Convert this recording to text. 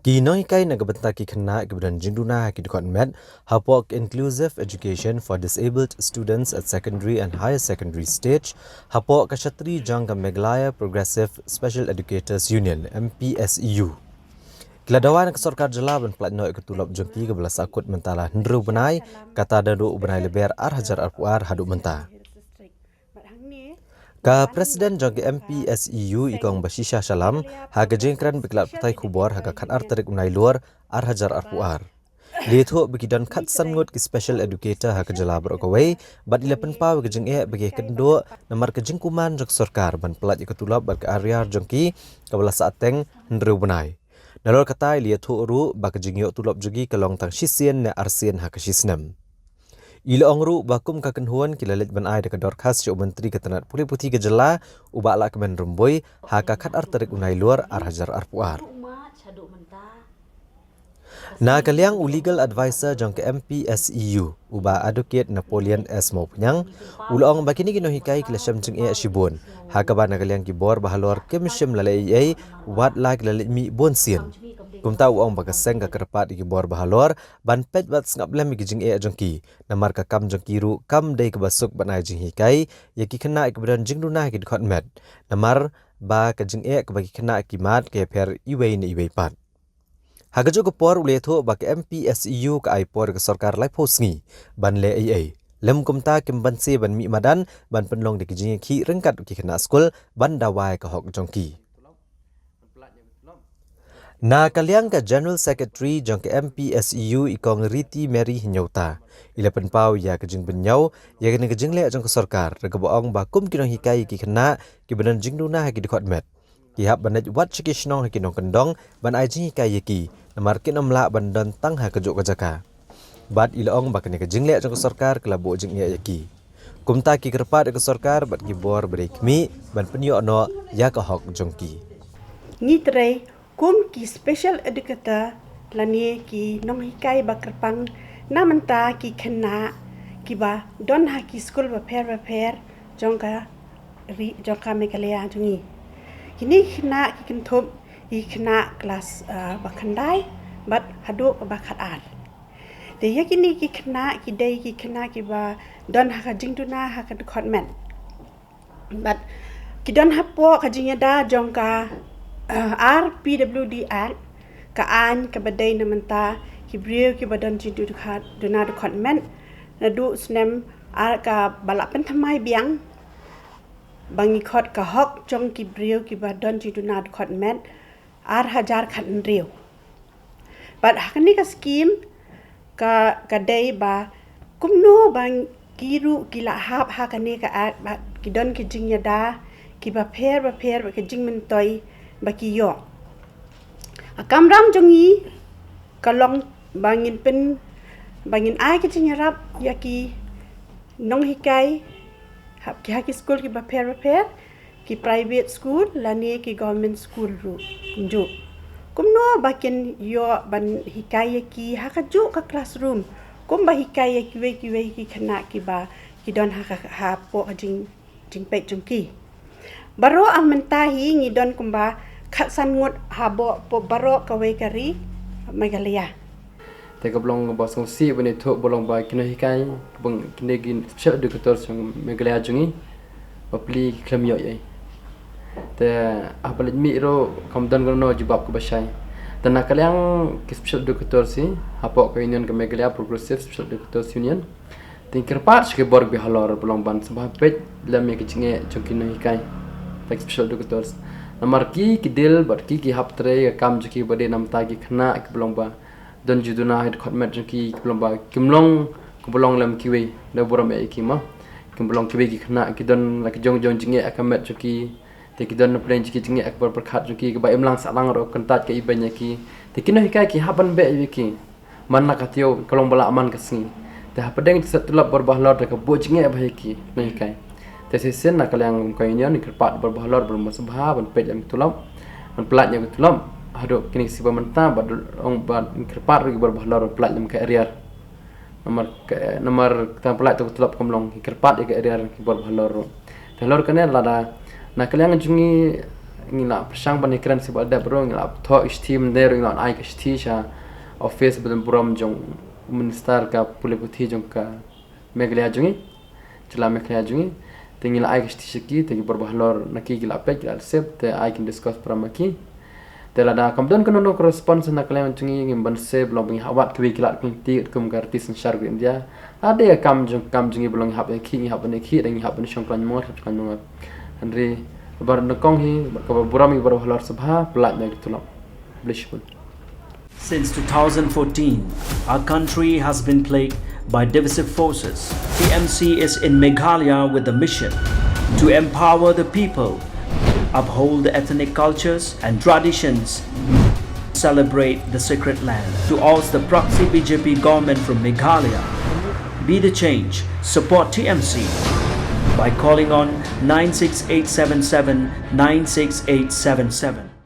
Ginoi kai nagabanta ki khana gibran jingduna ki dukhan met hapok inclusive education for disabled students at secondary and higher secondary stage hapok kashatri jangga Meghalaya Progressive Special Educators Union MPSEU. Keladawan ke Sarkar Jalaban pelatno ketulap jengki ke belas akut mentala hendru benai kata dadu benai leber hajar arpuar haduk mentah. Ka Presiden jangki MPSEU ikong basisha salam haga jengkran beklat petai kubor haga khat arterik unai luar hajar arpuar. Lihat begidan kat sangut ki special educator haga jala berokawai bad ilapan paw ke jeng bagi kendo namar ke jengkuman jok Sarkar ban pelat ikutulap bar ke area jengki ke belas ateng hendru benai. Nalor katai lihat ru bak jengyo tulap jogi ke long tang sisien ne arsien haga sisnem. Ila ongru bakum kakenhuan kilalit ban ai dekat dorkas jo menteri ketenat puli putih gejala ubak la kemen rumboi haka khat arterik unai luar hajar arpuar. Na kaliang legal advisor jang ke MPSEU uba advocate Napoleon S Mopnyang ulong bakini gino hikai kilasham jeng e shibun haka ba na kaliang kibor bahalor kemishim lalai ai wat lag lalit mi bonsin kumta uong bagaseng ka kerpat kibor bahalor ban pet bat ngap lem gijing e jengki namar ka kam jengki ru kam dei ke basuk banai jeng hikai yaki kena ikberan jeng dunah ki khot met namar ba ka jeng e ke bagi kena kimat ke per iwei ni iwei pat. Hagajo ke por uletho bak MPSEU ke aipor ke Sarkar lai posngi ban le ai lem kumta kimbanse ban mi madan ban penlong de kijing ki rengkat ki kena skul ban dawai ke hok jongki. Na kaliang ke General Secretary jong ke MPSEU ikong Riti Mary Hinyauta ila penpau ya kejing benyau ya kena kejing le jong ke Sarkar regaboong bakum kinong hikai ki kena ki benan jingduna ki dikot met. Kihap banat wat cikisnong hakinong kendong ban aji hikai yaki namar kinomla bandan tang ha kejuk kejaka. Bat ilaong bakane ke jingle jong Sarkar kelabo jing ya yaki. Kumta ki kerpat ke Sarkar bat gibor berekmi ban penyo no ya ka hok jongki. Ni tre kum ki special educator lani ki nong hikai bakerpang namanta ki kena ki ba don ha ki school ba per jongka Meghalaya jongi. Kini kena ki kentup i kena kelas bakandai bat haduk bakat ar. De yakini ki kena ki dei ki kena ki ba don ha jingduna ha department. Bat ki don hapo ka jingada jongka RPWD Act ka an ka badai namanta ki brio ki badan jingduna department na du snem ar ka balapan thamai biang bangi khot ka hok jong ki brio ki badan jingduna department hajar khan rio. But hakani ka scheme ka day ba kumno bang kiru kila hap hakani ka ba ki don ki jingya da ki ba per ba ki jing men toy ba ki yo. Akamram jongi kalong bangin pen bangin ai ki jingya rap ya ki nong hikai hap ki haki school ki ba per ki private school lani ki government school ru kunju kumno bakin yo ban hikaya ki hakaju ka classroom kum ba hikaya ki we ki khana ki ba ki don ha po jing pe jungki baro ang mentahi ngi don kumba khatsan ngut habo po baro ka we kari Meghalaya te ka blong ba song si bane tho bolong ba kino hikai bang kinegin special educator song Meghalaya jungi papli klamyo yai te apalit mi ro kamdan gono jibab ko basai dan nakaliang special educator si hapo ka union ka Meghalaya Progressive Special Educators Union tin kerpat ke borg bi halor bolong ban sabah pet lam me kichinge chokino hikai tak special educators namar ki dil bar ki hap tre kam joki bade nam ta ki khna ki bolong ba don juduna het khotmet joki bolong ba kimlong ko bolong lam kiwe da boram e ki ma kimlong kiwe ki khna ki don la ki jong jinge akamet joki te ki don plan ki jinge akbar perkhat joki ke ba imlang salang ro kontat ke ibanya ki te kino hikai ki haban be ki man na katio kolong bala aman kasni te hapadeng setulap berbahlor de ke bo jinge ba ki no hikai te sesen na kaliang ko union ki pat berbahlor bermusabha ban pet am tulap man platnya ke tulap hado kini si pementa bad ong bad kerpat ri berbahlor plat lam ke area nomor templat tu tulap komlong kerpat ke area ki berbahlor te lor kene lada na kaliang jungi ngila persang panikran si balda bro ngila tho steam der ngila ai ka sti cha office ben brom jong minister ka puliputhi jong ka Meghalaya jungi chila Meghalaya jungi te ngila ai ka sti shiki te borbahlor naki gila pe gila sep te I can discuss pramaki te lada kamdon kono correspondence na kala jungi ngimban se blong bing hawat kwi gila kinti kum gartis shar India ade kam jungi blong hab ki hab ne ki dang hab ne shongklan mo kan mo Henry bar nakong hi ka burami bar halor sabha plat na gitulap blishpun. Since 2014, our country has been plagued by divisive forces. TMC is in Meghalaya with the mission to empower the people, uphold the ethnic cultures and traditions, celebrate the sacred land. To oust the proxy BJP government from Meghalaya, be the change, support TMC by calling on 96877 96877.